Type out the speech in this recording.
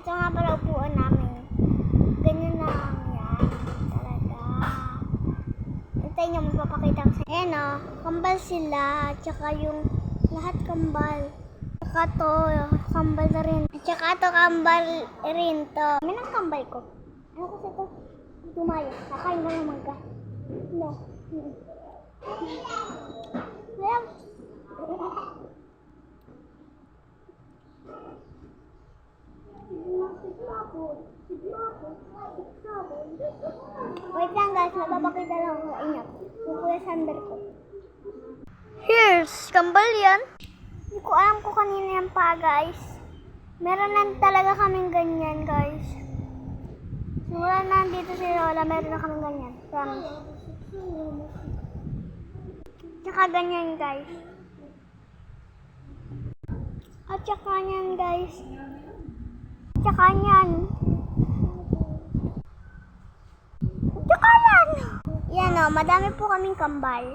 Ito nga pala upuan namin. Ganyan lang yan. Talaga. Antayin nyo, magpapakita ko sa inyo. Ayan o, kambal sila. Tsaka yung lahat kambal. Tsaka to, kambal na rin. Tsaka to, kambal rin to. May nang kambal ko. Ano kasi to? Tumayo. Kakain ko naman ka. No. Ayan. Wait lang guys, mapapakita lang ako sa inyo. Yung kuya Sander ko. Here's, kambal yan. Hindi ko alam kung kanina yan pa guys. Meron lang talaga kaming ganyan guys. Simula na dito si Lola, meron na kaming ganyan. Promise. Tsaka ganyan guys. At tsaka yan guys. Tsaka yan. Tsaka yan. Yan o, madami po kaming kambal.